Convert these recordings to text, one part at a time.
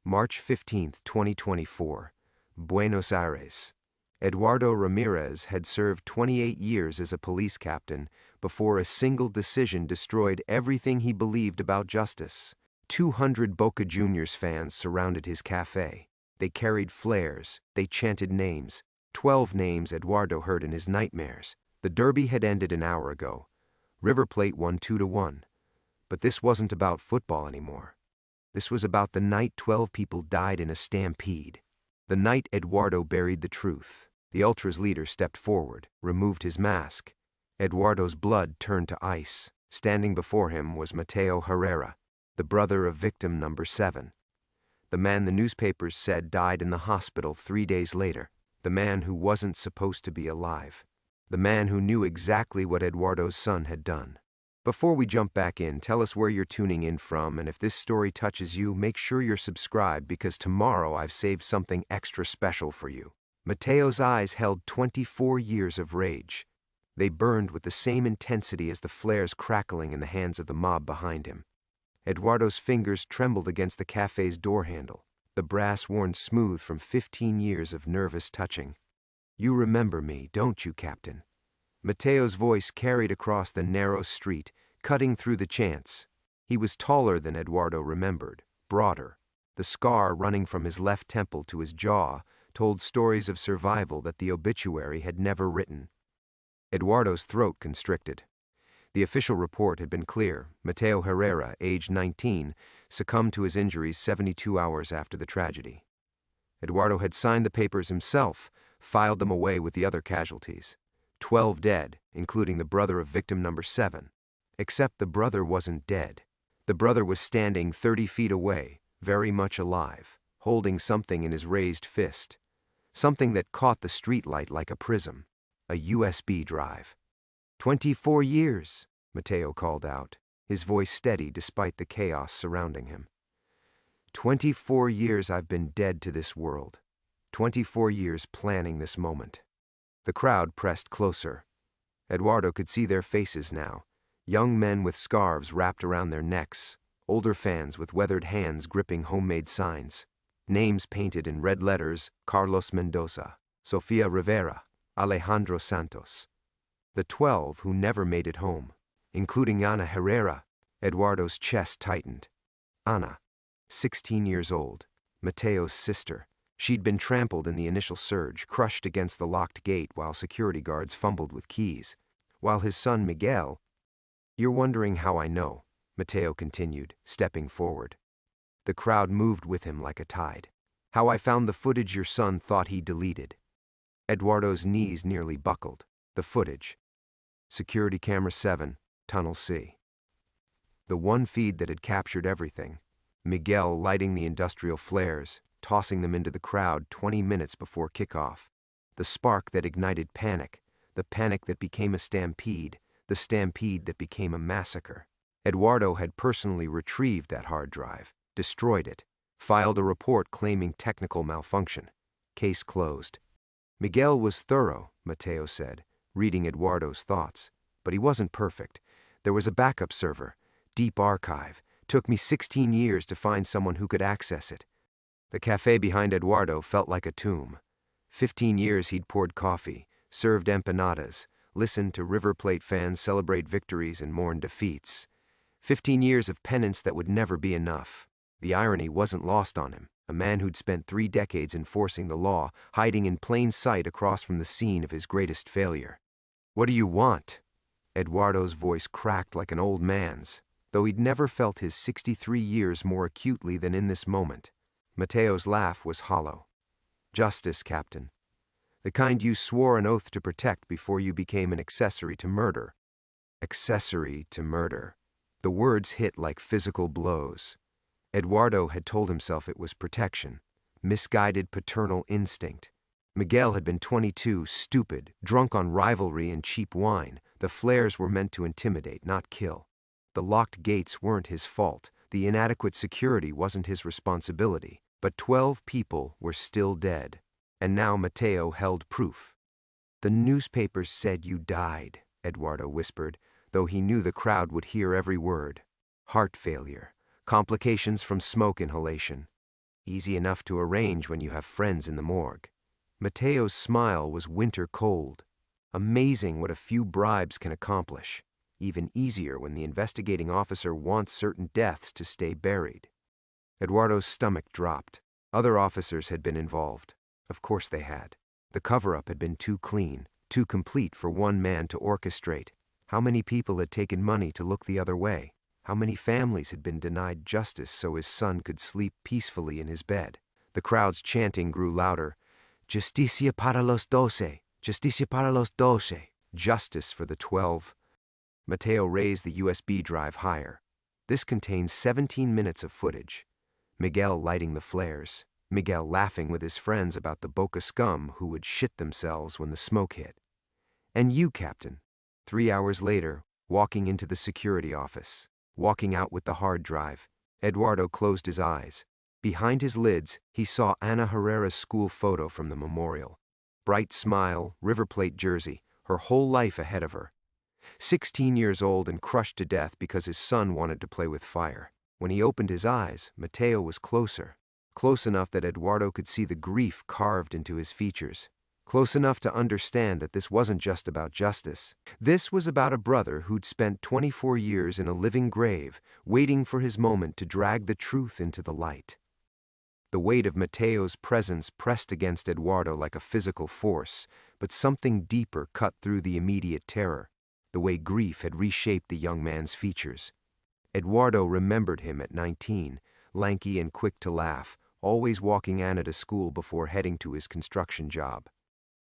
March 15, 2024, Buenos Aires. Eduardo Ramirez had served 28 years as a police captain before a single decision destroyed everything he believed about justice. 200 Boca Juniors fans surrounded his cafe. They carried flares, they chanted names, 12 names Eduardo heard in his nightmares. The derby had ended an hour ago. River Plate won 2-1. But this wasn't about football anymore. This was about the night 12 people died in a stampede. The night Eduardo buried the truth. The Ultras leader stepped forward, removed his mask. Eduardo's blood turned to ice. Standing before him was Mateo Herrera, the brother of victim number 7. The man the newspapers said died in the hospital 3 days later. The man who wasn't supposed to be alive. The man who knew exactly what Eduardo's son had done. Before we jump back in, tell us where you're tuning in from, and if this story touches you, make sure you're subscribed because tomorrow I've saved something extra special for you. Mateo's eyes held 24 years of rage. They burned with the same intensity as the flares crackling in the hands of the mob behind him. Eduardo's fingers trembled against the cafe's door handle, the brass worn smooth from 15 years of nervous touching. "You remember me, don't you, Captain?" Mateo's voice carried across the narrow street, cutting through the chants. He was taller than Eduardo remembered, broader. The scar running from his left temple to his jaw told stories of survival that the obituary had never written. Eduardo's throat constricted. The official report had been clear. Mateo Herrera, aged 19, succumbed to his injuries 72 hours after the tragedy. Eduardo had signed the papers himself, filed them away with the other casualties. 12 dead, including the brother of victim number 7. Except the brother wasn't dead. The brother was standing 30 feet away, very much alive, holding something in his raised fist. Something that caught the streetlight like a prism. A USB drive. 24 years, Mateo called out, his voice steady despite the chaos surrounding him. 24 years I've been dead to this world. 24 years planning this moment. The crowd pressed closer. Eduardo could see their faces now. Young men with scarves wrapped around their necks. Older fans with weathered hands gripping homemade signs. Names painted in red letters: Carlos Mendoza, Sofia Rivera, Alejandro Santos. The 12 who never made it home, including Ana Herrera. Eduardo's chest tightened. Ana, 16 years old, Mateo's sister. She'd been trampled in the initial surge, crushed against the locked gate while security guards fumbled with keys. While his son Miguel— "You're wondering how I know," Mateo continued, stepping forward. The crowd moved with him like a tide. "How I found the footage your son thought he deleted." Eduardo's knees nearly buckled. The footage. Security camera 7, tunnel C. The one feed that had captured everything. Miguel lighting the industrial flares, tossing them into the crowd 20 minutes before kickoff. The spark that ignited panic, the panic that became a stampede, the stampede that became a massacre. Eduardo had personally retrieved that hard drive, destroyed it, filed a report claiming technical malfunction. Case closed. Miguel was thorough, Mateo said, reading Eduardo's thoughts. But he wasn't perfect. There was a backup server, deep archive. Took me 16 years to find someone who could access it. The cafe behind Eduardo felt like a tomb. 15 years he'd poured coffee, served empanadas, listened to River Plate fans celebrate victories and mourn defeats. 15 years of penance that would never be enough. The irony wasn't lost on him. A man who'd spent 3 decades enforcing the law, hiding in plain sight across from the scene of his greatest failure. "What do you want?" Eduardo's voice cracked like an old man's, though he'd never felt his 63 years more acutely than in this moment. Mateo's laugh was hollow. "Justice, Captain. The kind you swore an oath to protect before you became an accessory to murder." Accessory to murder. The words hit like physical blows. Eduardo had told himself it was protection, misguided paternal instinct. Miguel had been 22, stupid, drunk on rivalry and cheap wine. The flares were meant to intimidate, not kill. The locked gates weren't his fault. The inadequate security wasn't his responsibility. But 12 people were still dead. And now Mateo held proof. "The newspapers said you died," Eduardo whispered, though he knew the crowd would hear every word. "Heart failure. Complications from smoke inhalation." Easy enough to arrange when you have friends in the morgue. Mateo's smile was winter cold. Amazing what a few bribes can accomplish. Even easier when the investigating officer wants certain deaths to stay buried. Eduardo's stomach dropped. Other officers had been involved. Of course they had. The cover-up had been too clean, too complete for one man to orchestrate. How many people had taken money to look the other way? How many families had been denied justice so his son could sleep peacefully in his bed? The crowd's chanting grew louder. Justicia para los 12. Justicia para los 12. Justice for the 12. Mateo raised the USB drive higher. This contains 17 minutes of footage. Miguel lighting the flares. Miguel laughing with his friends about the Boca scum who would shit themselves when the smoke hit. And you, Captain. 3 hours later, walking into the security office. Walking out with the hard drive. Eduardo closed his eyes. Behind his lids, he saw Ana Herrera's school photo from the memorial. Bright smile, River Plate jersey, her whole life ahead of her. 16 years old and crushed to death because his son wanted to play with fire. When he opened his eyes, Mateo was closer. Close enough that Eduardo could see the grief carved into his features. Close enough to understand that this wasn't just about justice. This was about a brother who'd spent 24 years in a living grave, waiting for his moment to drag the truth into the light. The weight of Mateo's presence pressed against Eduardo like a physical force, but something deeper cut through the immediate terror, the way grief had reshaped the young man's features. Eduardo remembered him at 19, lanky and quick to laugh, always walking Anna to school before heading to his construction job.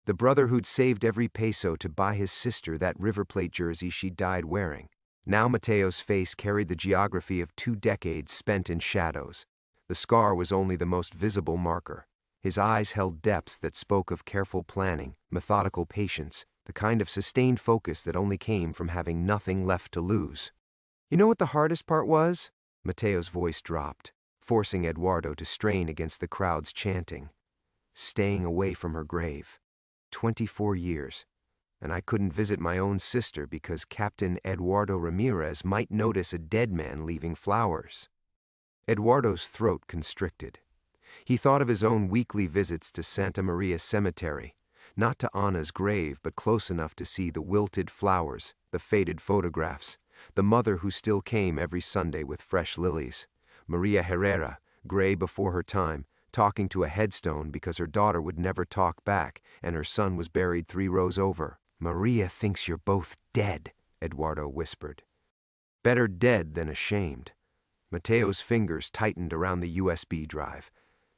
The brother who'd saved every peso to buy his sister that River Plate jersey she died wearing. Now Mateo's face carried the geography of 2 decades spent in shadows. The scar was only the most visible marker. His eyes held depths that spoke of careful planning, methodical patience, the kind of sustained focus that only came from having nothing left to lose. You know what the hardest part was? Mateo's voice dropped, forcing Eduardo to strain against the crowd's chanting. Staying away from her grave. 24 years, and I couldn't visit my own sister because Captain Eduardo Ramirez might notice a dead man leaving flowers. Eduardo's throat constricted. He thought of his own weekly visits to Santa Maria Cemetery, not to Anna's grave, but close enough to see the wilted flowers, the faded photographs, the mother who still came every Sunday with fresh lilies, Maria Herrera, gray before her time, talking to a headstone because her daughter would never talk back and her son was buried 3 rows over. Maria thinks you're both dead, Eduardo whispered. Better dead than ashamed. Mateo's fingers tightened around the USB drive.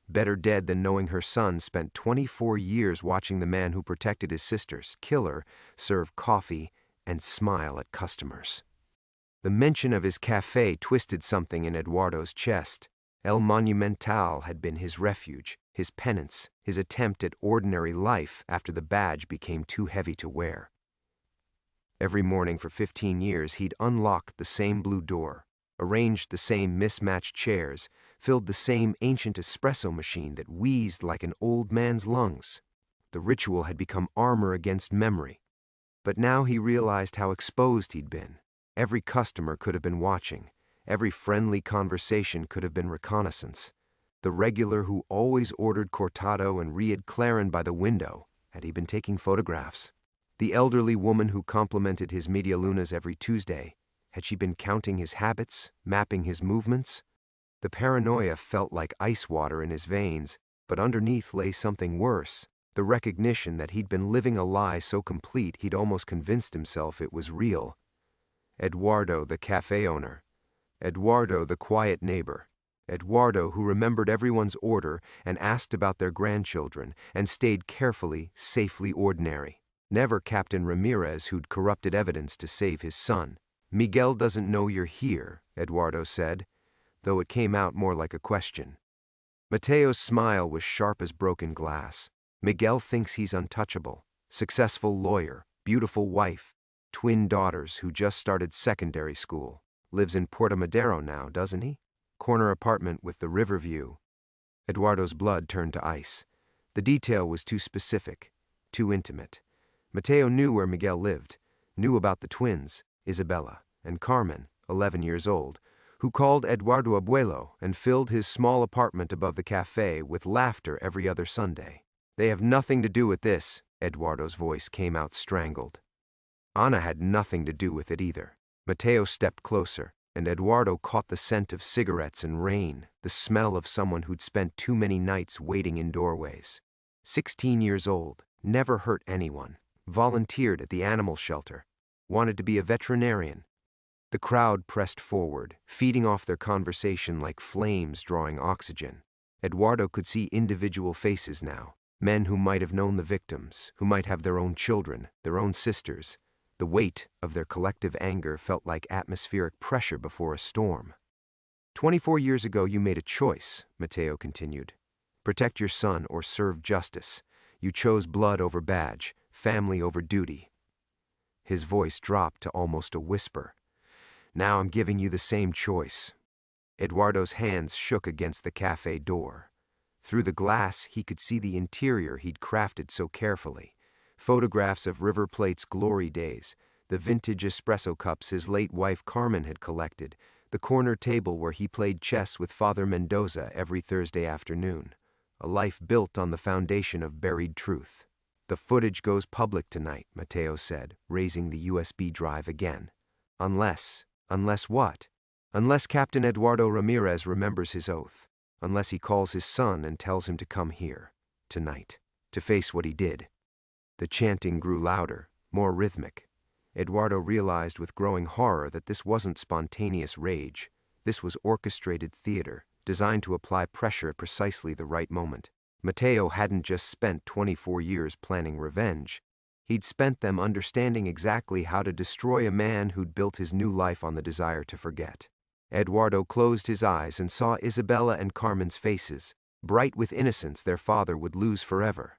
Better dead than knowing her son spent 24 years watching the man who protected his sister's killer serve coffee and smile at customers. The mention of his cafe twisted something in Eduardo's chest. El Monumental had been his refuge, his penance, his attempt at ordinary life after the badge became too heavy to wear. Every morning for 15 years he'd unlocked the same blue door, arranged the same mismatched chairs, filled the same ancient espresso machine that wheezed like an old man's lungs. The ritual had become armor against memory. But now he realized how exposed he'd been. Every customer could have been watching. Every friendly conversation could have been reconnaissance. The regular who always ordered cortado and read Claren by the window, had he been taking photographs? The elderly woman who complimented his media lunas every Tuesday, had she been counting his habits, mapping his movements? The paranoia felt like ice water in his veins, but underneath lay something worse, the recognition that he'd been living a lie so complete he'd almost convinced himself it was real. Eduardo, the cafe owner. Eduardo, the quiet neighbor. Eduardo, who remembered everyone's order and asked about their grandchildren and stayed carefully, safely ordinary. Never Captain Ramirez who'd corrupted evidence to save his son. Miguel doesn't know you're here, Eduardo said, though it came out more like a question. Mateo's smile was sharp as broken glass. Miguel thinks he's untouchable. Successful lawyer, beautiful wife, twin daughters who just started secondary school. Lives in Puerto Madero now, doesn't he? Corner apartment with the river view. Eduardo's blood turned to ice. The detail was too specific, too intimate. Mateo knew where Miguel lived, knew about the twins, Isabella, and Carmen, 11 years old, who called Eduardo Abuelo and filled his small apartment above the cafe with laughter every other Sunday. They have nothing to do with this, Eduardo's voice came out strangled. Ana had nothing to do with it either. Mateo stepped closer, and Eduardo caught the scent of cigarettes and rain, the smell of someone who'd spent too many nights waiting in doorways. 16 years old, never hurt anyone, volunteered at the animal shelter, wanted to be a veterinarian. The crowd pressed forward, feeding off their conversation like flames drawing oxygen. Eduardo could see individual faces now, men who might have known the victims, who might have their own children, their own sisters. The weight of their collective anger felt like atmospheric pressure before a storm. 24 years ago you made a choice, Mateo continued. Protect your son or serve justice. You chose blood over badge, family over duty. His voice dropped to almost a whisper. Now I'm giving you the same choice. Eduardo's hands shook against the cafe door. Through the glass he could see the interior he'd crafted so carefully. Photographs of River Plate's glory days, the vintage espresso cups his late wife Carmen had collected, the corner table where he played chess with Father Mendoza every Thursday afternoon. A life built on the foundation of buried truth. The footage goes public tonight, Mateo said, raising the USB drive again. Unless what? Unless Captain Eduardo Ramirez remembers his oath. Unless he calls his son and tells him to come here, tonight, to face what he did. The chanting grew louder, more rhythmic. Eduardo realized with growing horror that this wasn't spontaneous rage. This was orchestrated theater, designed to apply pressure at precisely the right moment. Mateo hadn't just spent 24 years planning revenge. He'd spent them understanding exactly how to destroy a man who'd built his new life on the desire to forget. Eduardo closed his eyes and saw Isabella and Carmen's faces, bright with innocence their father would lose forever.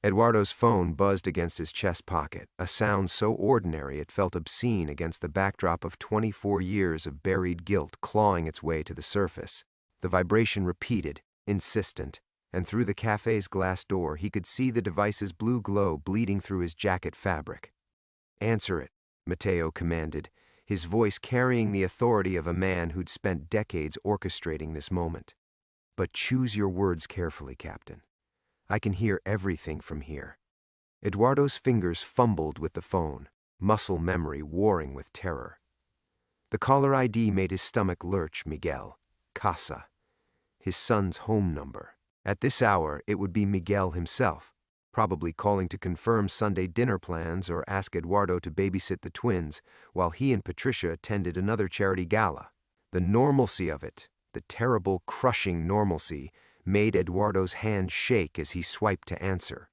Eduardo's phone buzzed against his chest pocket, a sound so ordinary it felt obscene against the backdrop of 24 years of buried guilt clawing its way to the surface. The vibration repeated, insistent, and through the cafe's glass door he could see the device's blue glow bleeding through his jacket fabric. "Answer it," Mateo commanded, his voice carrying the authority of a man who'd spent decades orchestrating this moment. "But choose your words carefully, Captain. I can hear everything from here." Eduardo's fingers fumbled with the phone, muscle memory warring with terror. The caller ID made his stomach lurch. Miguel. Casa. His son's home number. At this hour, it would be Miguel himself, probably calling to confirm Sunday dinner plans or ask Eduardo to babysit the twins while he and Patricia attended another charity gala. The normalcy of it, the terrible, crushing normalcy, made Eduardo's hand shake as he swiped to answer.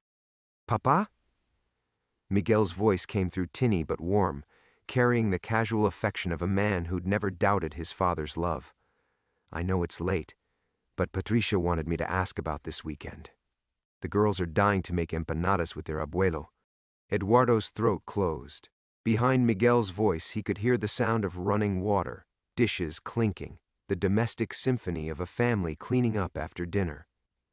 "Papa?" Miguel's voice came through tinny but warm, carrying the casual affection of a man who'd never doubted his father's love. "I know it's late, but Patricia wanted me to ask about this weekend. The girls are dying to make empanadas with their abuelo." Eduardo's throat closed. Behind Miguel's voice he could hear the sound of running water, dishes clinking, the domestic symphony of a family cleaning up after dinner.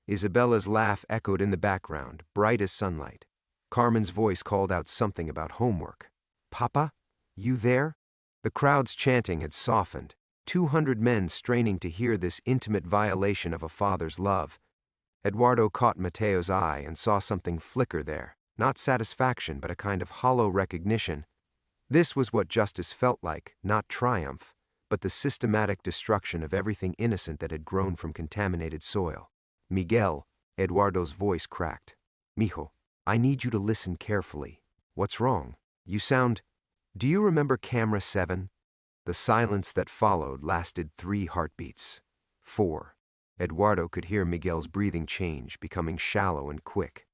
Isabella's laugh echoed in the background, bright as sunlight. Carmen's voice called out something about homework. "Papa? You there?" The crowd's chanting had softened, 200 men straining to hear this intimate violation of a father's love. Eduardo caught Mateo's eye and saw something flicker there, not satisfaction but a kind of hollow recognition. This was what justice felt like, not triumph, but the systematic destruction of everything innocent that had grown from contaminated soil. "Miguel," Eduardo's voice cracked. "Mijo, I need you to listen carefully. What's wrong? You sound... Do you remember Camera 7? The silence that followed lasted 3 heartbeats. 4. Eduardo could hear Miguel's breathing change, becoming shallow and quick.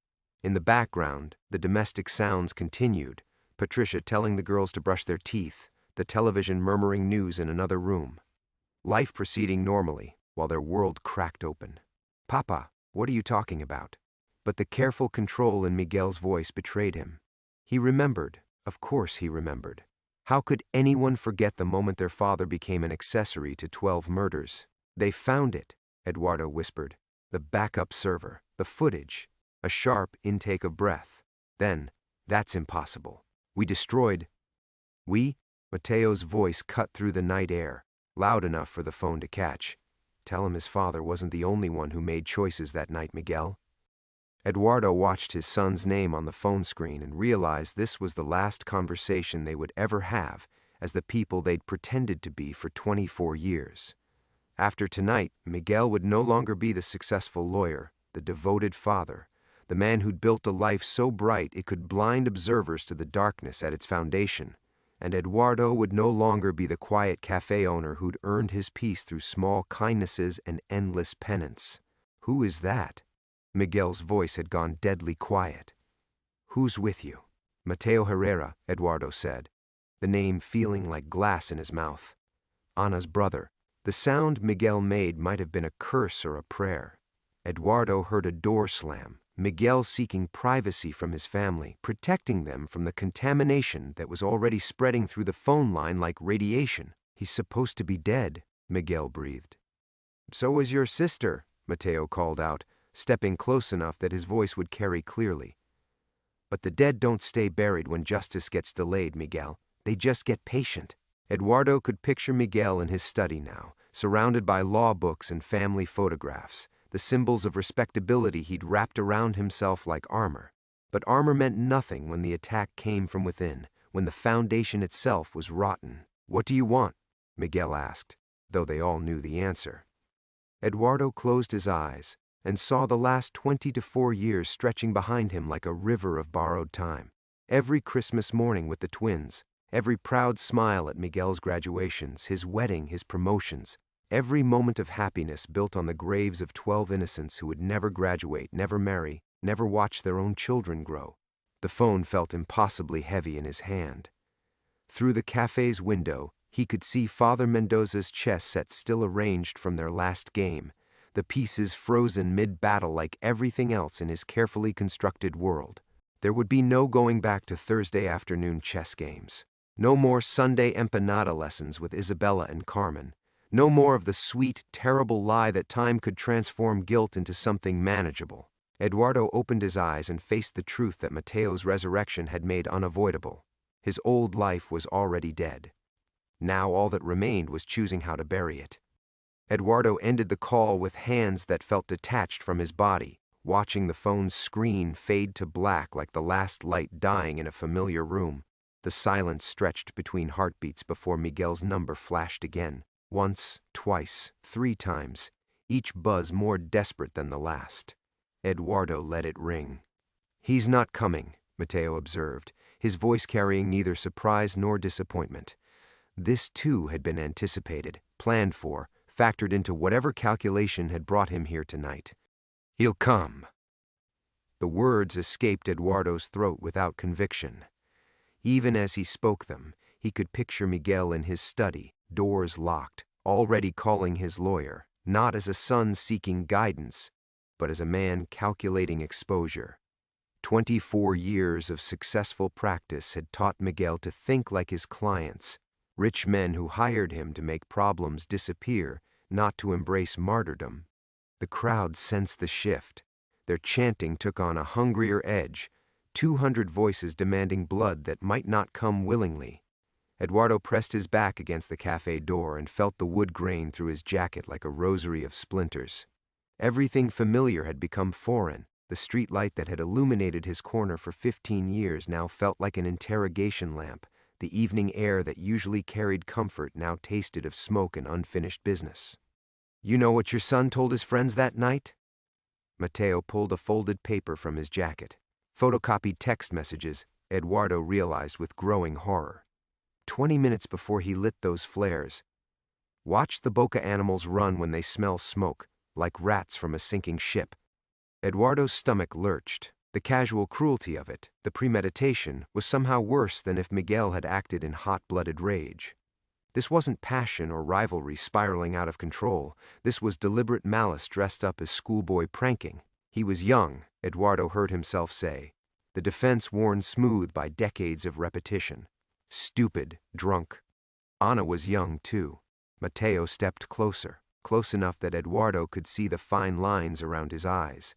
In the background, the domestic sounds continued, Patricia telling the girls to brush their teeth, the television murmuring news in another room. Life proceeding normally, while their world cracked open. "Papa, what are you talking about?" But the careful control in Miguel's voice betrayed him. He remembered. Of course he remembered. How could anyone forget the moment their father became an accessory to 12 murders? "They found it," Eduardo whispered. "The backup server, the footage, a sharp intake of breath. Then, that's impossible. We destroyed..." "We?" Mateo's voice cut through the night air. loud enough for the phone to catch. Tell him his father wasn't the only one who made choices that night, Miguel. Eduardo watched his son's name on the phone screen and realized this was the last conversation they would ever have as the people they'd pretended to be for 24 years. After tonight, Miguel would no longer be the successful lawyer, the devoted father, the man who'd built a life so bright it could blind observers to the darkness at its foundation. And Eduardo would no longer be the quiet cafe owner who'd earned his peace through small kindnesses and endless penance. "Who is that?" Miguel's voice had gone deadly quiet. "Who's with you?" "Mateo Herrera," Eduardo said, the name feeling like glass in his mouth. "Ana's brother." The sound Miguel made might have been a curse or a prayer. Eduardo heard a door slam, Miguel seeking privacy from his family, protecting them from the contamination that was already spreading through the phone line like radiation. "He's supposed to be dead," Miguel breathed. "So is your sister," Mateo called out, stepping close enough that his voice would carry clearly. "But the dead don't stay buried when justice gets delayed, Miguel. They just get patient." Eduardo could picture Miguel in his study now, surrounded by law books and family photographs, the symbols of respectability he'd wrapped around himself like armor. But armor meant nothing when the attack came from within, when the foundation itself was rotten. "What do you want?" Miguel asked, though they all knew the answer. Eduardo closed his eyes and saw the last 24 years stretching behind him like a river of borrowed time. Every Christmas morning with the twins, every proud smile at Miguel's graduations, his wedding, his promotions, every moment of happiness built on the graves of 12 innocents who would never graduate, never marry, never watch their own children grow. The phone felt impossibly heavy in his hand. Through the cafe's window, he could see Father Mendoza's chess set still arranged from their last game, the pieces frozen mid-battle like everything else in his carefully constructed world. There would be no going back to Thursday afternoon chess games. No more Sunday empanada lessons with Isabella and Carmen. No more of the sweet, terrible lie that time could transform guilt into something manageable. Eduardo opened his eyes and faced the truth that Mateo's resurrection had made unavoidable. His old life was already dead. Now all that remained was choosing how to bury it. Eduardo ended the call with hands that felt detached from his body, watching the phone's screen fade to black like the last light dying in a familiar room. The silence stretched between heartbeats before Miguel's number flashed again. Once, twice, 3 times, each buzz more desperate than the last. Eduardo let it ring. "He's not coming," Mateo observed, his voice carrying neither surprise nor disappointment. This too had been anticipated, planned for, factored into whatever calculation had brought him here tonight. "He'll come." The words escaped Eduardo's throat without conviction. Even as he spoke them, he could picture Miguel in his study, doors locked, already calling his lawyer, not as a son seeking guidance, but as a man calculating exposure. 24 years of successful practice had taught Miguel to think like his clients, rich men who hired him to make problems disappear, not to embrace martyrdom. The crowd sensed the shift. Their chanting took on a hungrier edge, 200 voices demanding blood that might not come willingly. Eduardo pressed his back against the cafe door and felt the wood grain through his jacket like a rosary of splinters. Everything familiar had become foreign. The streetlight that had illuminated his corner for 15 years now felt like an interrogation lamp. The evening air that usually carried comfort now tasted of smoke and unfinished business. "You know what your son told his friends that night?" Mateo pulled a folded paper from his jacket. Photocopied text messages, Eduardo realized with growing horror. 20 minutes before he lit those flares. "Watch the Boca animals run when they smell smoke, like rats from a sinking ship." Eduardo's stomach lurched. The casual cruelty of it, the premeditation, was somehow worse than if Miguel had acted in hot-blooded rage. This wasn't passion or rivalry spiraling out of control. This was deliberate malice dressed up as schoolboy pranking. He was young, Eduardo heard himself say, the defense worn smooth by decades of repetition. Stupid, drunk. Ana was young, too. Mateo stepped closer, close enough that Eduardo could see the fine lines around his eyes.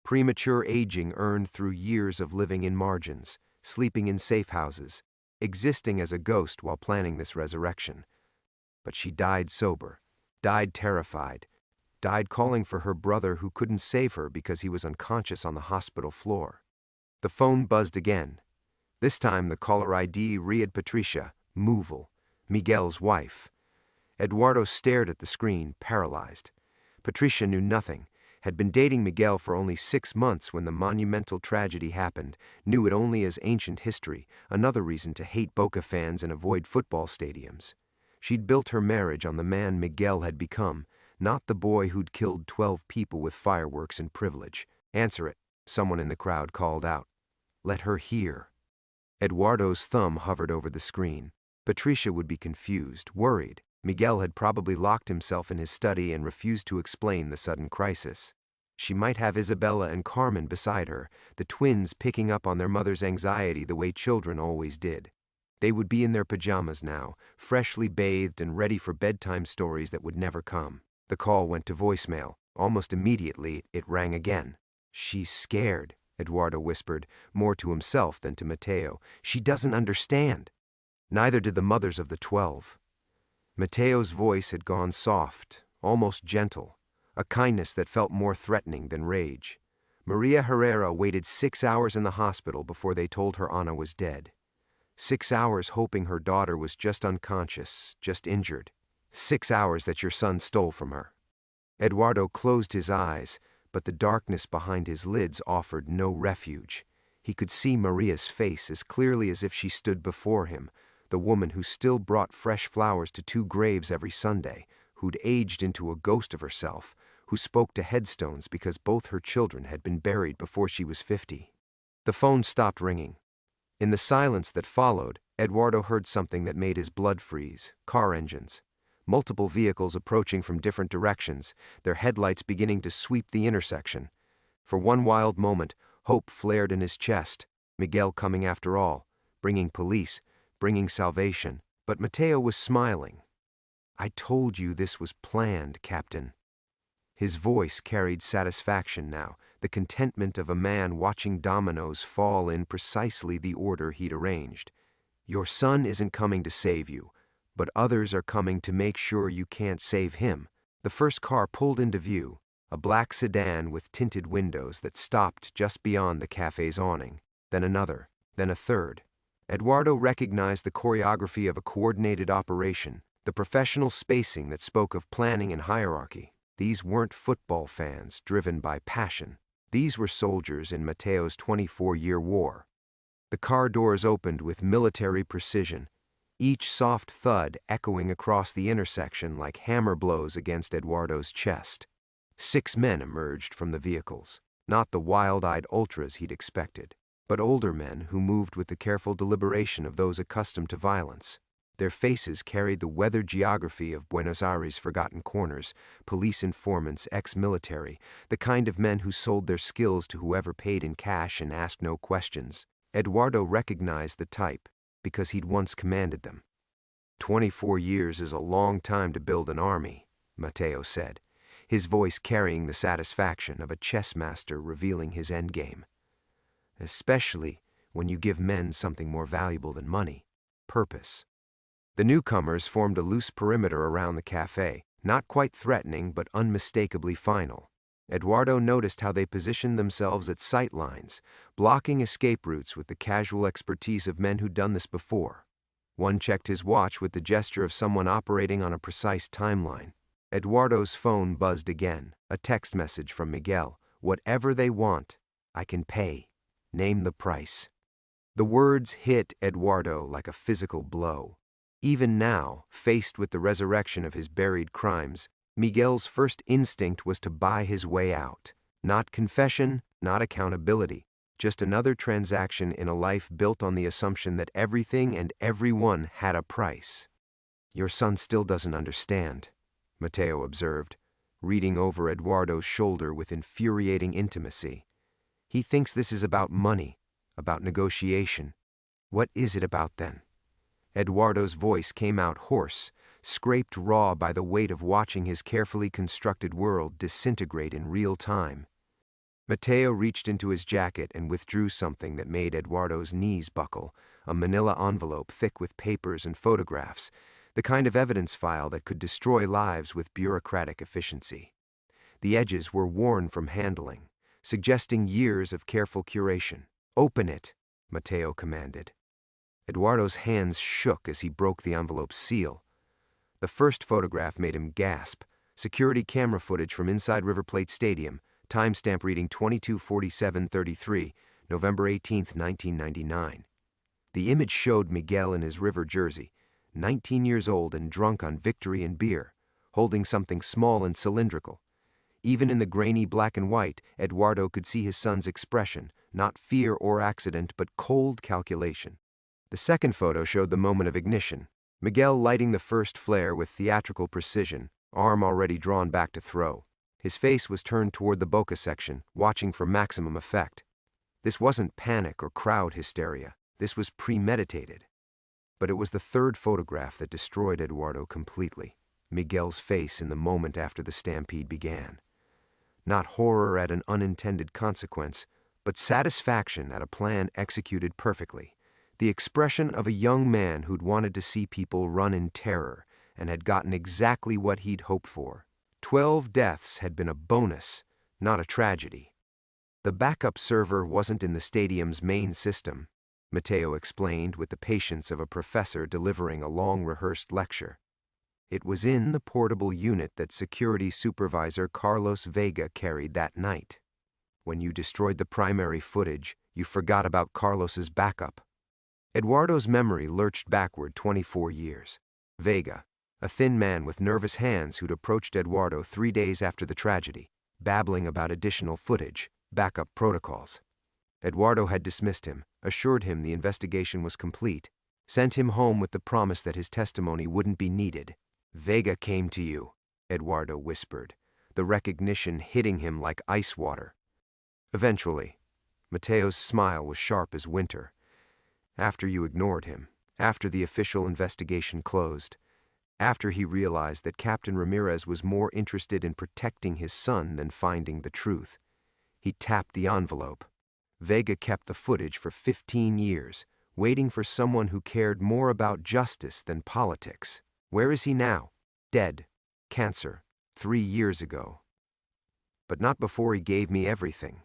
Premature aging earned through years of living in margins, sleeping in safe houses, existing as a ghost while planning this resurrection. But she died sober, died terrified, died calling for her brother who couldn't save her because he was unconscious on the hospital floor. The phone buzzed again. This time the caller ID read Patricia, Mouvel, Miguel's wife. Eduardo stared at the screen, paralyzed. Patricia knew nothing, had been dating Miguel for only 6 months when the monumental tragedy happened, knew it only as ancient history, another reason to hate Boca fans and avoid football stadiums. She'd built her marriage on the man Miguel had become, not the boy who'd killed 12 people with fireworks and privilege. Answer it, someone in the crowd called out. Let her hear. Eduardo's thumb hovered over the screen. Patricia would be confused, worried. Miguel had probably locked himself in his study and refused to explain the sudden crisis. She might have Isabella and Carmen beside her, the twins picking up on their mother's anxiety the way children always did. They would be in their pajamas now, freshly bathed and ready for bedtime stories that would never come. The call went to voicemail. Almost immediately, it rang again. She's scared, Eduardo whispered, more to himself than to Mateo. She doesn't understand. Neither did the mothers of the 12. Mateo's voice had gone soft, almost gentle, a kindness that felt more threatening than rage. Maria Herrera waited 6 hours in the hospital before they told her Ana was dead. 6 hours hoping her daughter was just unconscious, just injured. 6 hours that your son stole from her. Eduardo closed his eyes, but the darkness behind his lids offered no refuge. He could see Maria's face as clearly as if she stood before him, the woman who still brought fresh flowers to 2 graves every Sunday, who'd aged into a ghost of herself, who spoke to headstones because both her children had been buried before she was 50. The phone stopped ringing. In the silence that followed, Eduardo heard something that made his blood freeze. Car engines. Multiple vehicles approaching from different directions, their headlights beginning to sweep the intersection. For one wild moment, hope flared in his chest. Miguel coming after all, bringing police, bringing salvation. But Mateo was smiling. I told you this was planned, Captain. His voice carried satisfaction now, the contentment of a man watching dominoes fall in precisely the order he'd arranged. Your son isn't coming to save you, but others are coming to make sure you can't save him. The first car pulled into view, a black sedan with tinted windows that stopped just beyond the cafe's awning. Then another, then a third. Eduardo recognized the choreography of a coordinated operation, the professional spacing that spoke of planning and hierarchy. These weren't football fans driven by passion. These were soldiers in Mateo's 24-year war. The car doors opened with military precision, each soft thud echoing across the intersection like hammer blows against Eduardo's chest. 6 men emerged from the vehicles, not the wild-eyed ultras he'd expected, but older men who moved with the careful deliberation of those accustomed to violence. Their faces carried the weathered geography of Buenos Aires' forgotten corners, police informants, ex-military, the kind of men who sold their skills to whoever paid in cash and asked no questions. Eduardo recognized the type because he'd once commanded them. 24 years is a long time to build an army, Mateo said, his voice carrying the satisfaction of a chess master revealing his endgame. Especially when you give men something more valuable than money, purpose. The newcomers formed a loose perimeter around the cafe, not quite threatening but unmistakably final. Eduardo noticed how they positioned themselves at sight lines, blocking escape routes with the casual expertise of men who'd done this before. One checked his watch with the gesture of someone operating on a precise timeline. Eduardo's phone buzzed again, a text message from Miguel. Whatever they want, I can pay. Name the price. The words hit Eduardo like a physical blow. Even now, faced with the resurrection of his buried crimes, Miguel's first instinct was to buy his way out. Not confession, not accountability, just another transaction in a life built on the assumption that everything and everyone had a price. Your son still doesn't understand, Mateo observed, reading over Eduardo's shoulder with infuriating intimacy. He thinks this is about money, about negotiation. What is it about then? Eduardo's voice came out hoarse, scraped raw by the weight of watching his carefully constructed world disintegrate in real time. Mateo reached into his jacket and withdrew something that made Eduardo's knees buckle, a manila envelope thick with papers and photographs, the kind of evidence file that could destroy lives with bureaucratic efficiency. The edges were worn from handling, suggesting years of careful curation. "Open it," Matteo commanded. Eduardo's hands shook as he broke the envelope's seal. The first photograph made him gasp. Security camera footage from inside River Plate Stadium, timestamp reading 22:47:33, November 18, 1999. The image showed Miguel in his River jersey, 19 years old and drunk on victory and beer, holding something small and cylindrical. Even in the grainy black and white, Eduardo could see his son's expression, not fear or accident, but cold calculation. The second photo showed the moment of ignition. Miguel lighting the first flare with theatrical precision, arm already drawn back to throw. His face was turned toward the Boca section, watching for maximum effect. This wasn't panic or crowd hysteria. This was premeditated. But it was the third photograph that destroyed Eduardo completely. Miguel's face in the moment after the stampede began. Not horror at an unintended consequence, but satisfaction at a plan executed perfectly. The expression of a young man who'd wanted to see people run in terror and had gotten exactly what he'd hoped for. 12 deaths had been a bonus, not a tragedy. The backup server wasn't in the stadium's main system, Matteo explained with the patience of a professor delivering a long-rehearsed lecture. It was in the portable unit that security supervisor Carlos Vega carried that night. When you destroyed the primary footage, you forgot about Carlos's backup. Eduardo's memory lurched backward 24 years. Vega, a thin man with nervous hands who'd approached Eduardo 3 days after the tragedy, babbling about additional footage, backup protocols. Eduardo had dismissed him, assured him the investigation was complete, sent him home with the promise that his testimony wouldn't be needed. "Vega came to you," Eduardo whispered, the recognition hitting him like ice water. Eventually, Matteo's smile was sharp as winter. After you ignored him, after the official investigation closed, after he realized that Captain Ramirez was more interested in protecting his son than finding the truth, he tapped the envelope. Vega kept the footage for 15 years, waiting for someone who cared more about justice than politics. Where is he now? Dead. Cancer. 3 years ago. But not before he gave me everything.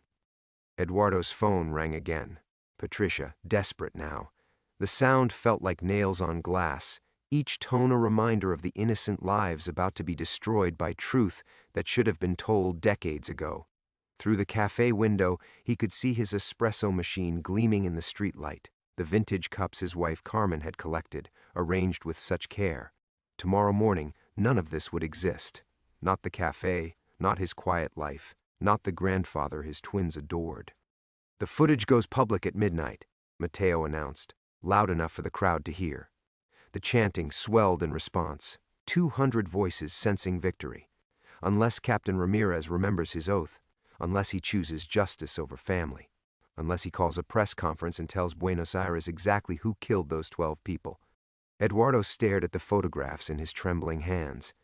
Eduardo's phone rang again. Patricia, desperate now. The sound felt like nails on glass, each tone a reminder of the innocent lives about to be destroyed by truth that should have been told decades ago. Through the cafe window, he could see his espresso machine gleaming in the streetlight, the vintage cups his wife Carmen had collected, arranged with such care. Tomorrow morning, none of this would exist. Not the cafe, not his quiet life, not the grandfather his twins adored. "The footage goes public at midnight," Matteo announced, loud enough for the crowd to hear. The chanting swelled in response, 200 voices sensing victory. Unless Captain Ramirez remembers his oath, unless he chooses justice over family, unless he calls a press conference and tells Buenos Aires exactly who killed those 12 people. Eduardo stared at the photographs in his trembling hands.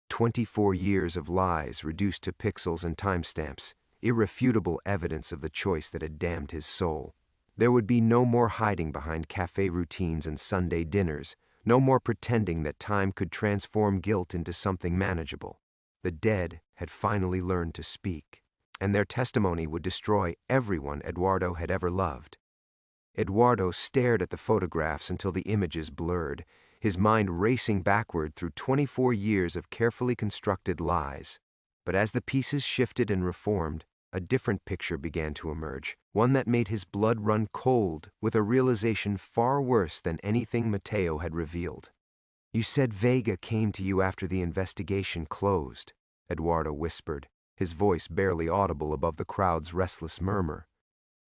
24 years of lies reduced to pixels and timestamps, irrefutable evidence of the choice that had damned his soul. There would be no more hiding behind cafe routines and Sunday dinners, no more pretending that time could transform guilt into something manageable. The dead had finally learned to speak, and their testimony would destroy everyone Eduardo had ever loved. Eduardo stared at the photographs until the images blurred, his mind racing backward through 24 years of carefully constructed lies. But as the pieces shifted and reformed, a different picture began to emerge, one that made his blood run cold with a realization far worse than anything Matteo had revealed. "You said Vega came to you after the investigation closed," Eduardo whispered, his voice barely audible above the crowd's restless murmur.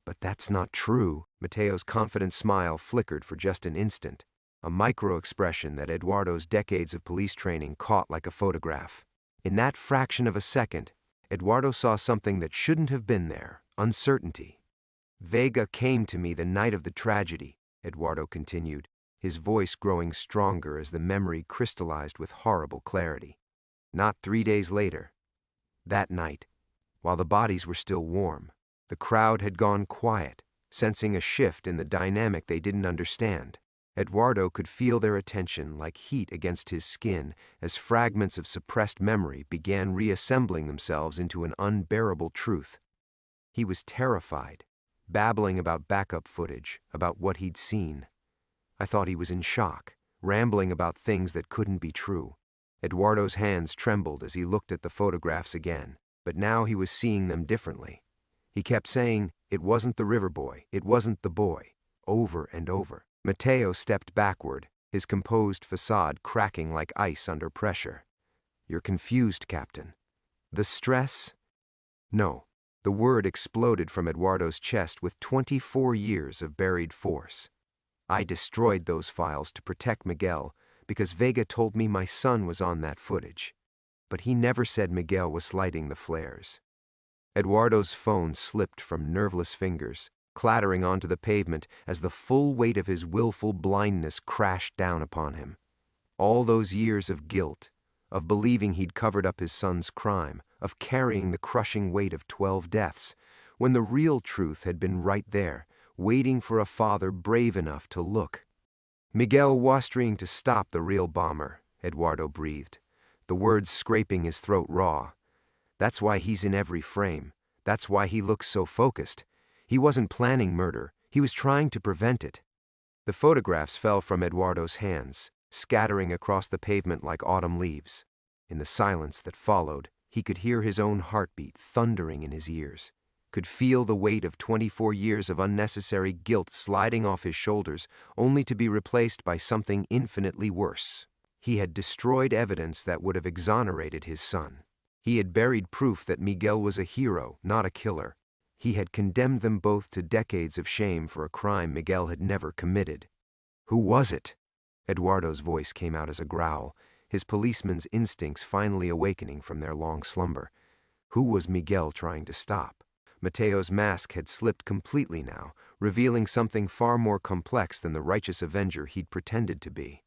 "But that's not true." Matteo's confident smile flickered for just an instant, a micro-expression that Eduardo's decades of police training caught like a photograph. In that fraction of a second, Eduardo saw something that shouldn't have been there: uncertainty. "Vega came to me the night of the tragedy," Eduardo continued, his voice growing stronger as the memory crystallized with horrible clarity. "Not 3 days later. That night, while the bodies were still warm, the crowd had gone quiet, sensing a shift in the dynamic they didn't understand. Eduardo could feel their attention like heat against his skin as fragments of suppressed memory began reassembling themselves into an unbearable truth. He was terrified, babbling about backup footage, about what he'd seen. I thought he was in shock, rambling about things that couldn't be true. Eduardo's hands trembled as he looked at the photographs again, but now he was seeing them differently. He kept saying, "It wasn't the river boy, it wasn't the boy," over and over. Mateo stepped backward, his composed facade cracking like ice under pressure. "You're confused, Captain. The stress?" "No." The word exploded from Eduardo's chest with 24 years of buried force. "I destroyed those files to protect Miguel because Vega told me my son was on that footage. But he never said Miguel was lighting the flares." Eduardo's phone slipped from nerveless fingers, clattering onto the pavement as the full weight of his willful blindness crashed down upon him. All those years of guilt, of believing he'd covered up his son's crime, of carrying the crushing weight of 12 deaths, when the real truth had been right there, waiting for a father brave enough to look. "Miguel was trying to stop the real bomber," Eduardo breathed, the words scraping his throat raw. "That's why he's in every frame. That's why he looks so focused. He wasn't planning murder. He was trying to prevent it." The photographs fell from Eduardo's hands, scattering across the pavement like autumn leaves. In the silence that followed, he could hear his own heartbeat thundering in his ears, could feel the weight of 24 years of unnecessary guilt sliding off his shoulders, only to be replaced by something infinitely worse. He had destroyed evidence that would have exonerated his son. He had buried proof that Miguel was a hero, not a killer. He had condemned them both to decades of shame for a crime Miguel had never committed. "Who was it?" Eduardo's voice came out as a growl, his policeman's instincts finally awakening from their long slumber. Who was Miguel trying to stop? Mateo's mask had slipped completely now, revealing something far more complex than the righteous avenger he'd pretended to be.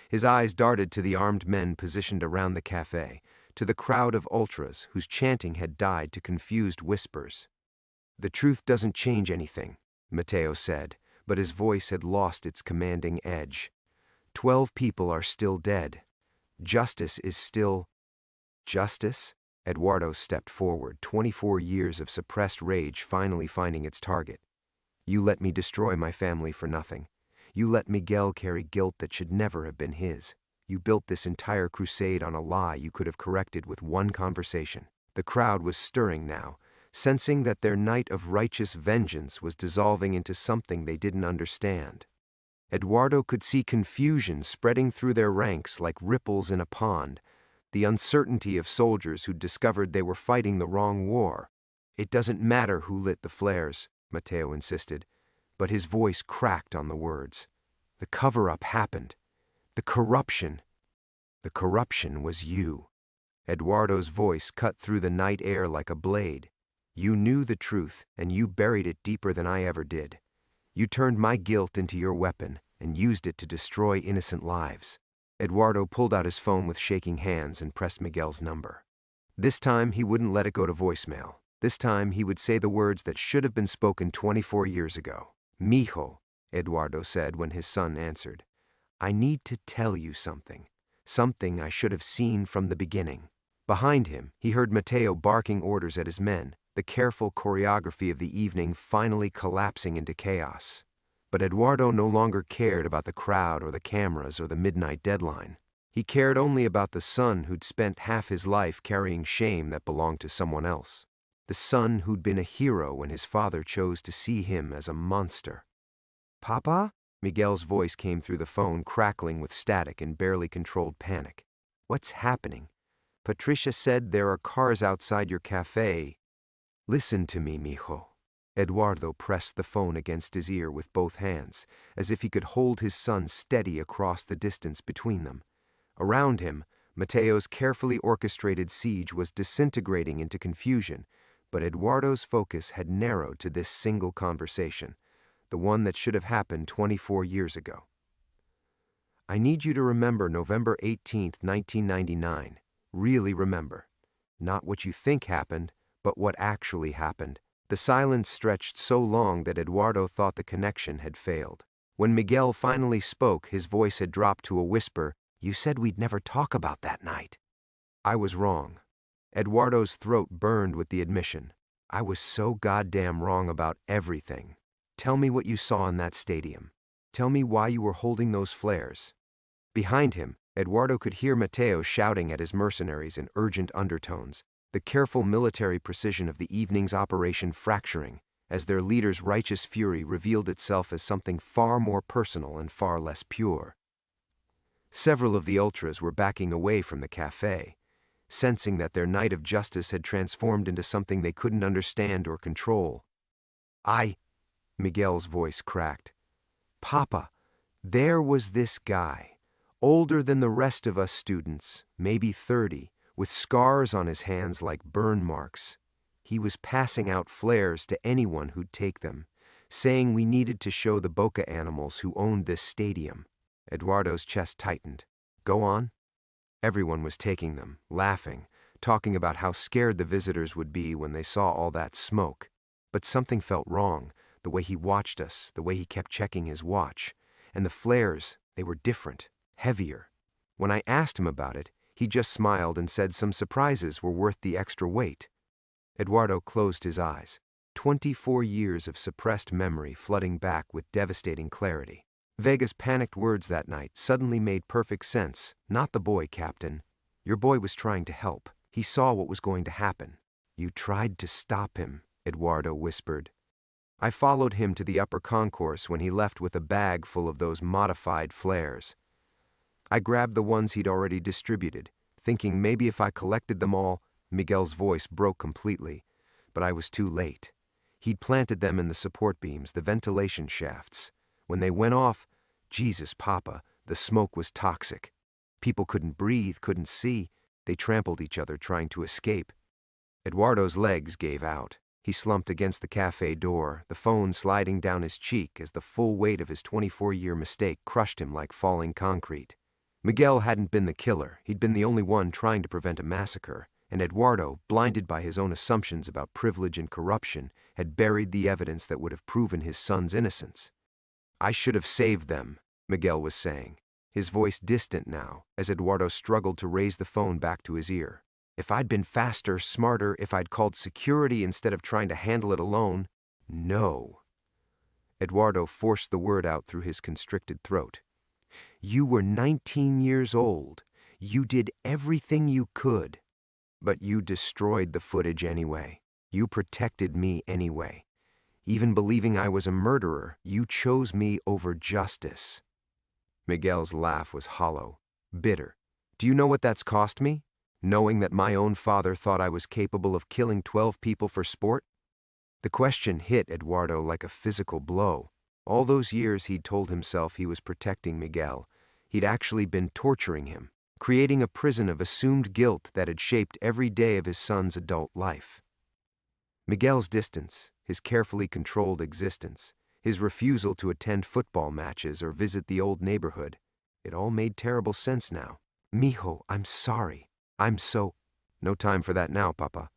His eyes darted to the armed men positioned around the cafe, to the crowd of ultras whose chanting had died to confused whispers. "The truth doesn't change anything," Mateo said, but his voice had lost its commanding edge. 12 people are still dead. Justice is still... Justice? Eduardo stepped forward, 24 years of suppressed rage finally finding its target. "You let me destroy my family for nothing. You let Miguel carry guilt that should never have been his. You built this entire crusade on a lie you could have corrected with one conversation." The crowd was stirring now, sensing that their night of righteous vengeance was dissolving into something they didn't understand. Eduardo could see confusion spreading through their ranks like ripples in a pond, the uncertainty of soldiers who'd discovered they were fighting the wrong war. "It doesn't matter who lit the flares," Mateo insisted, but his voice cracked on the words. "The cover-up happened. The corruption was you." Eduardo's voice cut through the night air like a blade. "You knew the truth, and you buried it deeper than I ever did. You turned my guilt into your weapon and used it to destroy innocent lives." Eduardo pulled out his phone with shaking hands and pressed Miguel's number. This time he wouldn't let it go to voicemail. This time he would say the words that should have been spoken 24 years ago. "Mijo," Eduardo said when his son answered. "I need to tell you something. Something I should have seen from the beginning." Behind him, he heard Mateo barking orders at his men, the careful choreography of the evening finally collapsing into chaos. But Eduardo no longer cared about the crowd or the cameras or the midnight deadline. He cared only about the son who'd spent half his life carrying shame that belonged to someone else. The son who'd been a hero when his father chose to see him as a monster. "Papa?" Miguel's voice came through the phone, crackling with static and barely controlled panic. "What's happening? Patricia said there are cars outside your cafe." "Listen to me, mijo." Eduardo pressed the phone against his ear with both hands, as if he could hold his son steady across the distance between them. Around him, Mateo's carefully orchestrated siege was disintegrating into confusion, but Eduardo's focus had narrowed to this single conversation, the one that should have happened 24 years ago. "I need you to remember November 18th, 1999. Really remember. Not what you think happened, but what actually happened." The silence stretched so long that Eduardo thought the connection had failed. When Miguel finally spoke, his voice had dropped to a whisper. "You said we'd never talk about that night." I was wrong. Eduardo's throat burned with the admission. I was so goddamn wrong about everything. Tell me what you saw in that stadium. Tell me why you were holding those flares. Behind him, Eduardo could hear Mateo shouting at his mercenaries in urgent undertones, the careful military precision of the evening's operation fracturing, as their leader's righteous fury revealed itself as something far more personal and far less pure. Several of the ultras were backing away from the cafe, sensing that their night of justice had transformed into something they couldn't understand or control. Miguel's voice cracked. "Papa, there was this guy, older than the rest of us students, maybe 30, with scars on his hands like burn marks. He was passing out flares to anyone who'd take them, saying we needed to show the Boca animals who owned this stadium." Eduardo's chest tightened. "Go on." Everyone was taking them, laughing, talking about how scared the visitors would be when they saw all that smoke. But something felt wrong, the way he watched us, the way he kept checking his watch. And the flares, they were different, heavier. When I asked him about it, he just smiled and said some surprises were worth the extra weight. Eduardo closed his eyes, 24 years of suppressed memory flooding back with devastating clarity. Vega's panicked words that night suddenly made perfect sense. "Not the boy, Captain. Your boy was trying to help. He saw what was going to happen." "You tried to stop him," Eduardo whispered. "I followed him to the upper concourse when he left with a bag full of those modified flares. I grabbed the ones he'd already distributed, thinking maybe if I collected them all—" Miguel's voice broke completely, but I was too late. He'd planted them in the support beams, the ventilation shafts. When they went off, Jesus, Papa, the smoke was toxic. People couldn't breathe, couldn't see. They trampled each other trying to escape. Eduardo's legs gave out. He slumped against the cafe door, the phone sliding down his cheek as the full weight of his 24-year mistake crushed him like falling concrete. Miguel hadn't been the killer. He'd been the only one trying to prevent a massacre. And Eduardo, blinded by his own assumptions about privilege and corruption, had buried the evidence that would have proven his son's innocence. "I should have saved them," Miguel was saying, his voice distant now, as Eduardo struggled to raise the phone back to his ear. "If I'd been faster, smarter, if I'd called security instead of trying to handle it alone." "No." Eduardo forced the word out through his constricted throat. "You were 19 years old. You did everything you could. But you destroyed the footage anyway. You protected me anyway. Even believing I was a murderer, you chose me over justice." Miguel's laugh was hollow, bitter. "Do you know what that's cost me? Knowing that my own father thought I was capable of killing 12 people for sport?" The question hit Eduardo like a physical blow. All those years he'd told himself he was protecting Miguel. He'd actually been torturing him, creating a prison of assumed guilt that had shaped every day of his son's adult life. Miguel's distance, his carefully controlled existence, his refusal to attend football matches or visit the old neighborhood, it all made terrible sense now. "Mijo, I'm sorry. I'm so—" "No time for that now, Papa."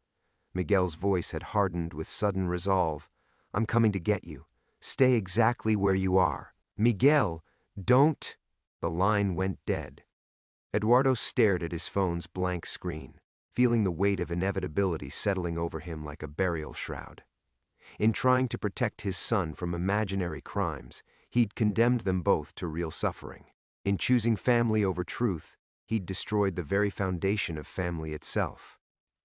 Miguel's voice had hardened with sudden resolve. "I'm coming to get you. Stay exactly where you are. Miguel, don't—" The line went dead. Eduardo stared at his phone's blank screen, feeling the weight of inevitability settling over him like a burial shroud. In trying to protect his son from imaginary crimes, he'd condemned them both to real suffering. In choosing family over truth, he'd destroyed the very foundation of family itself.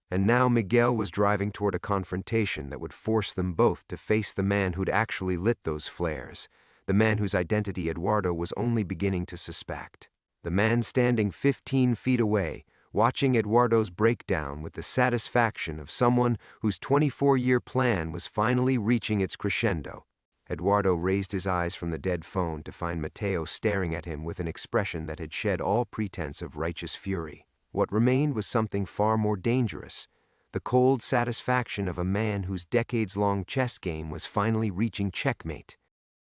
And now Miguel was driving toward a confrontation that would force them both to face the man who'd actually lit those flares, the man whose identity Eduardo was only beginning to suspect. The man standing 15 feet away, watching Eduardo's breakdown with the satisfaction of someone whose 24-year plan was finally reaching its crescendo. Eduardo raised his eyes from the dead phone to find Mateo staring at him with an expression that had shed all pretense of righteous fury. What remained was something far more dangerous, the cold satisfaction of a man whose decades-long chess game was finally reaching checkmate.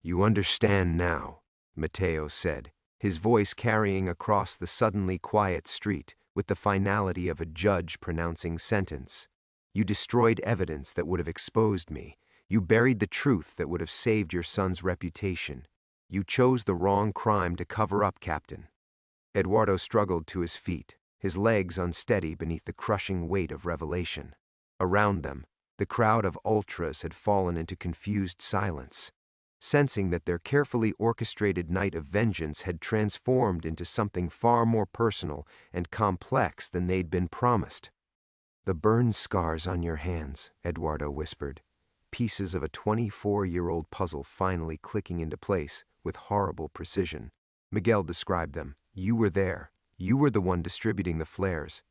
"You understand now," Mateo said, his voice carrying across the suddenly quiet street with the finality of a judge pronouncing sentence. "You destroyed evidence that would have exposed me. You buried the truth that would have saved your son's reputation. You chose the wrong crime to cover up, Captain. Eduardo struggled to his feet, his legs unsteady beneath the crushing weight of revelation. Around them, the crowd of ultras had fallen into confused silence, sensing that their carefully orchestrated night of vengeance had transformed into something far more personal and complex than they'd been promised. "The burn scars on your hands," Eduardo whispered, pieces of a 24-year-old puzzle finally clicking into place with horrible precision. Miguel described them. "You were there. You were the one distributing the flares."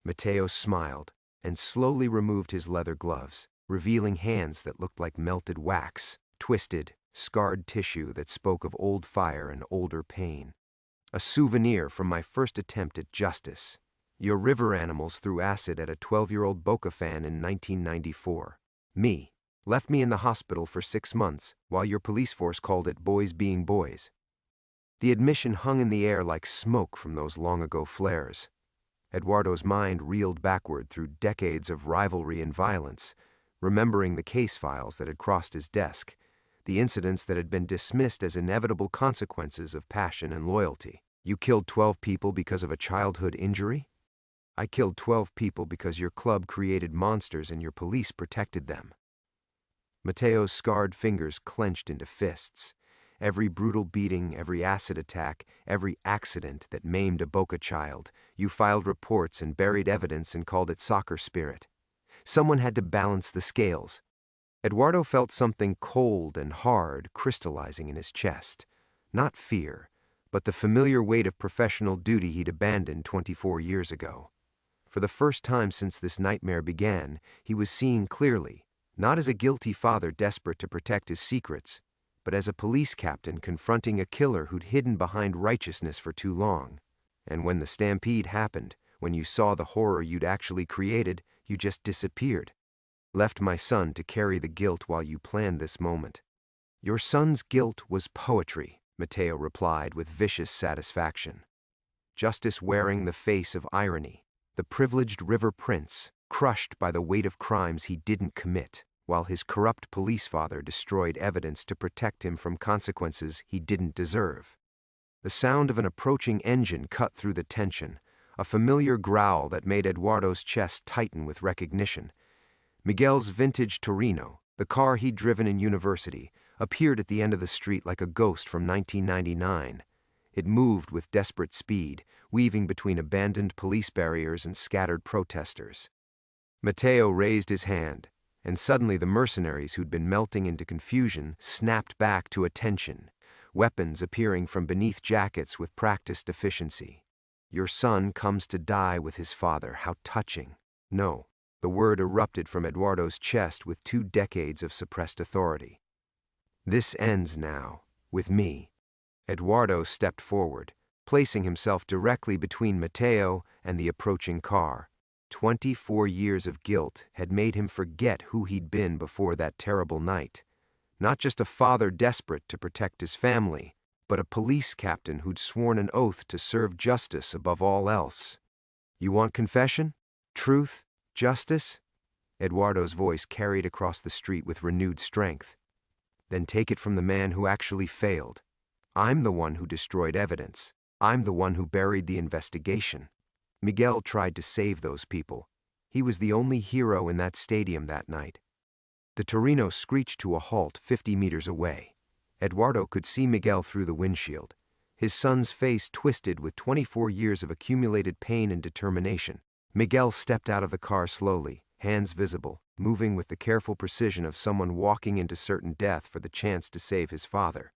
Mateo smiled and slowly removed his leather gloves, revealing hands that looked like melted wax, twisted, scarred tissue that spoke of old fire and older pain. "A souvenir from my first attempt at justice. Your river animals threw acid at a 12-year-old Boca fan in 1994. Me. Left me in the hospital for 6 months, while your police force called it boys being boys." The admission hung in the air like smoke from those long-ago flares. Eduardo's mind reeled backward through decades of rivalry and violence, remembering the case files that had crossed his desk, the incidents that had been dismissed as inevitable consequences of passion and loyalty. "You killed 12 people because of a childhood injury?" "I killed 12 people because your club created monsters and your police protected them." Mateo's scarred fingers clenched into fists. Every brutal beating, every acid attack, every accident that maimed a Boca child, you filed reports and buried evidence and called it soccer spirit. Someone had to balance the scales. Eduardo felt something cold and hard crystallizing in his chest. Not fear, but the familiar weight of professional duty he'd abandoned 24 years ago. For the first time since this nightmare began, he was seeing clearly, not as a guilty father desperate to protect his secrets, but as a police captain confronting a killer who'd hidden behind righteousness for too long. And when the stampede happened, when you saw the horror you'd actually created, you just disappeared. Left my son to carry the guilt while you planned this moment. "Your son's guilt was poetry," Mateo replied with vicious satisfaction. Justice wearing the face of irony, the privileged river prince, crushed by the weight of crimes he didn't commit, while his corrupt police father destroyed evidence to protect him from consequences he didn't deserve. The sound of an approaching engine cut through the tension, a familiar growl that made Eduardo's chest tighten with recognition. Miguel's vintage Torino, the car he'd driven in university, appeared at the end of the street like a ghost from 1999. It moved with desperate speed, weaving between abandoned police barriers and scattered protesters. Mateo raised his hand, and suddenly the mercenaries who'd been melting into confusion snapped back to attention, weapons appearing from beneath jackets with practiced efficiency. "Your son comes to die with his father. How touching." "No." The word erupted from Eduardo's chest with 2 decades of suppressed authority. "This ends now, with me." Eduardo stepped forward, placing himself directly between Mateo and the approaching car. 24 years of guilt had made him forget who he'd been before that terrible night. Not just a father desperate to protect his family, but a police captain who'd sworn an oath to serve justice above all else. "You want confession? Truth? Justice?" Eduardo's voice carried across the street with renewed strength. "Then take it from the man who actually failed. I'm the one who destroyed evidence. I'm the one who buried the investigation. Miguel tried to save those people. He was the only hero in that stadium that night." The Torino screeched to a halt 50 meters away. Eduardo could see Miguel through the windshield, his son's face twisted with 24 years of accumulated pain and determination. Miguel stepped out of the car slowly, hands visible, moving with the careful precision of someone walking into certain death for the chance to save his father.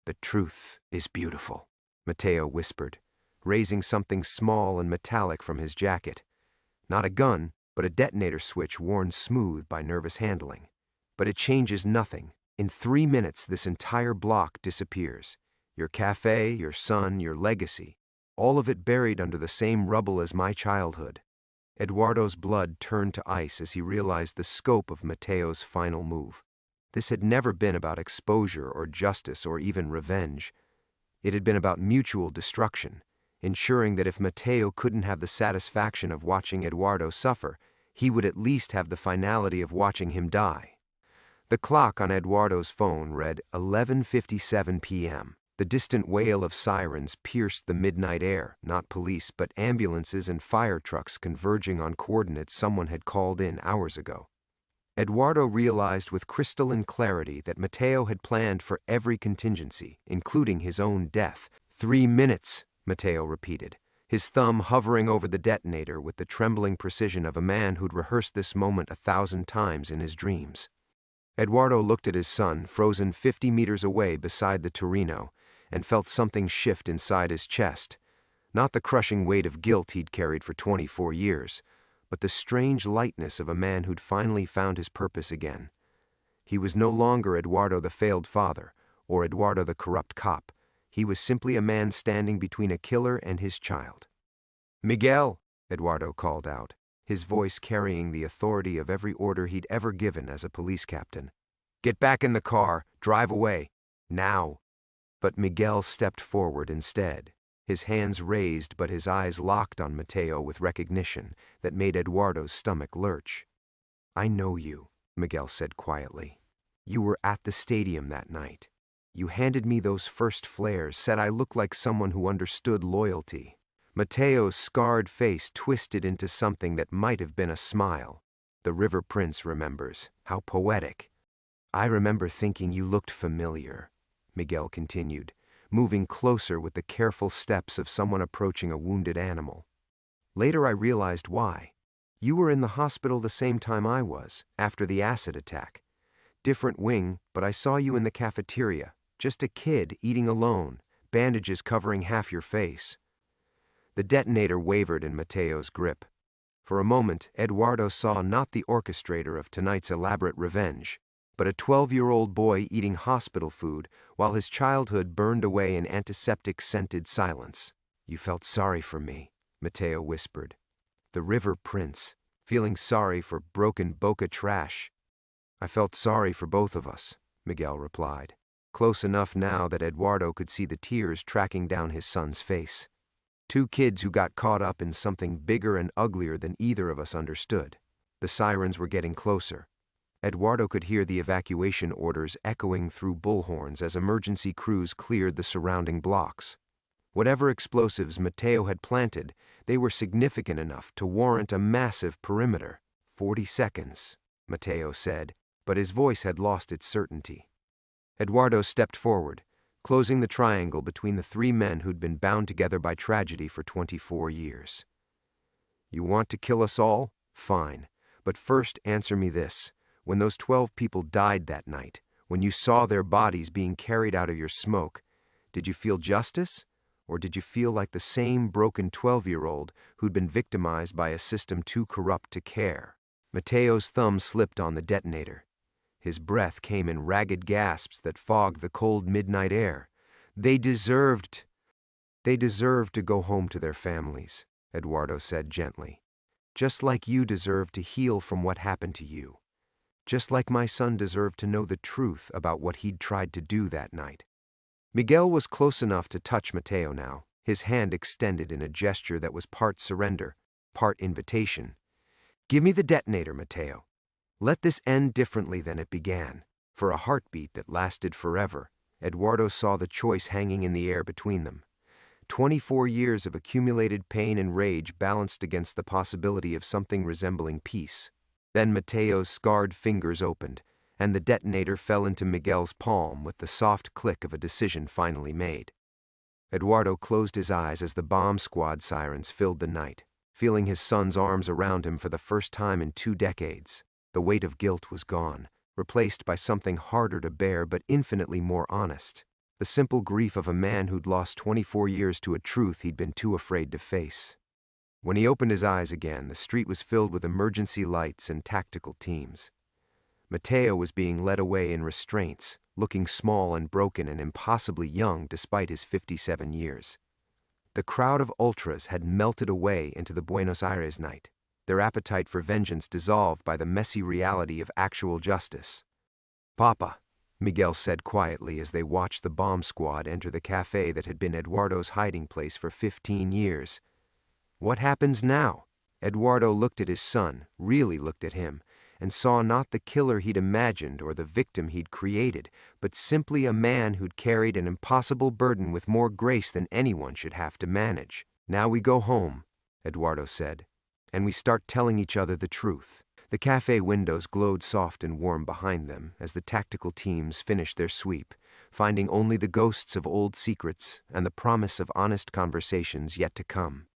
"The truth is beautiful," Mateo whispered, raising something small and metallic from his jacket. Not a gun, but a detonator switch worn smooth by nervous handling. "But it changes nothing. In 3 minutes, this entire block disappears. Your cafe, your son, your legacy, all of it buried under the same rubble as my childhood." Eduardo's blood turned to ice as he realized the scope of Mateo's final move. This had never been about exposure or justice or even revenge. It had been about mutual destruction, ensuring that if Mateo couldn't have the satisfaction of watching Eduardo suffer, he would at least have the finality of watching him die. The clock on Eduardo's phone read 11:57 p.m. The distant wail of sirens pierced the midnight air, not police but ambulances and fire trucks converging on coordinates someone had called in hours ago. Eduardo realized with crystalline clarity that Mateo had planned for every contingency, including his own death. 3 minutes, Mateo repeated, his thumb hovering over the detonator with the trembling precision of a man who'd rehearsed this moment 1,000 times in his dreams. Eduardo looked at his son, frozen 50 meters away beside the Torino, and felt something shift inside his chest. Not the crushing weight of guilt he'd carried for 24 years, but the strange lightness of a man who'd finally found his purpose again. He was no longer Eduardo the failed father, or Eduardo the corrupt cop. He was simply a man standing between a killer and his child. "Miguel," Eduardo called out, his voice carrying the authority of every order he'd ever given as a police captain. "Get back in the car, drive away, now." But Miguel stepped forward instead, his hands raised but his eyes locked on Mateo with recognition that made Eduardo's stomach lurch. "I know you," Miguel said quietly. "You were at the stadium that night. You handed me those first flares, said I looked like someone who understood loyalty." Mateo's scarred face twisted into something that might have been a smile. The River Prince remembers. How poetic. "I remember thinking you looked familiar," Miguel continued, moving closer with the careful steps of someone approaching a wounded animal. "Later I realized why. You were in the hospital the same time I was, after the acid attack. Different wing, but I saw you in the cafeteria, just a kid eating alone, bandages covering half your face." The detonator wavered in Mateo's grip. For a moment, Eduardo saw not the orchestrator of tonight's elaborate revenge, but a 12-year-old boy eating hospital food while his childhood burned away in antiseptic-scented silence. "You felt sorry for me," Mateo whispered. "The River Prince, feeling sorry for broken Boca trash." "I felt sorry for both of us," Miguel replied, close enough now that Eduardo could see the tears tracking down his son's face. Two kids who got caught up in something bigger and uglier than either of us understood. The sirens were getting closer. Eduardo could hear the evacuation orders echoing through bullhorns as emergency crews cleared the surrounding blocks. Whatever explosives Mateo had planted, they were significant enough to warrant a massive perimeter. 40 seconds, Mateo said, but his voice had lost its certainty. Eduardo stepped forward, closing the triangle between the three men who'd been bound together by tragedy for 24 years. "You want to kill us all? Fine. But first answer me this. When those 12 people died that night, when you saw their bodies being carried out of your smoke, did you feel justice? Or did you feel like the same broken 12-year-old who'd been victimized by a system too corrupt to care?" Mateo's thumb slipped on the detonator. His breath came in ragged gasps that fogged the cold midnight air. They deserved to go home to their families," Eduardo said gently. "Just like you deserved to heal from what happened to you. Just like my son deserved to know the truth about what he'd tried to do that night." Miguel was close enough to touch Mateo now, his hand extended in a gesture that was part surrender, part invitation. "Give me the detonator, Mateo. Let this end differently than it began." For a heartbeat that lasted forever, Eduardo saw the choice hanging in the air between them. 24 years of accumulated pain and rage balanced against the possibility of something resembling peace. Then Mateo's scarred fingers opened, and the detonator fell into Miguel's palm with the soft click of a decision finally made. Eduardo closed his eyes as the bomb squad sirens filled the night, feeling his son's arms around him for the first time in 2 decades. The weight of guilt was gone, replaced by something harder to bear but infinitely more honest. The simple grief of a man who'd lost 24 years to a truth he'd been too afraid to face. When he opened his eyes again, the street was filled with emergency lights and tactical teams. Mateo was being led away in restraints, looking small and broken and impossibly young despite his 57 years. The crowd of ultras had melted away into the Buenos Aires night, their appetite for vengeance dissolved by the messy reality of actual justice. "Papa," Miguel said quietly as they watched the bomb squad enter the cafe that had been Eduardo's hiding place for 15 years. "What happens now?" Eduardo looked at his son, really looked at him, and saw not the killer he'd imagined or the victim he'd created, but simply a man who'd carried an impossible burden with more grace than anyone should have to manage. "Now we go home," Eduardo said, "and we start telling each other the truth." The cafe windows glowed soft and warm behind them as the tactical teams finished their sweep, finding only the ghosts of old secrets and the promise of honest conversations yet to come.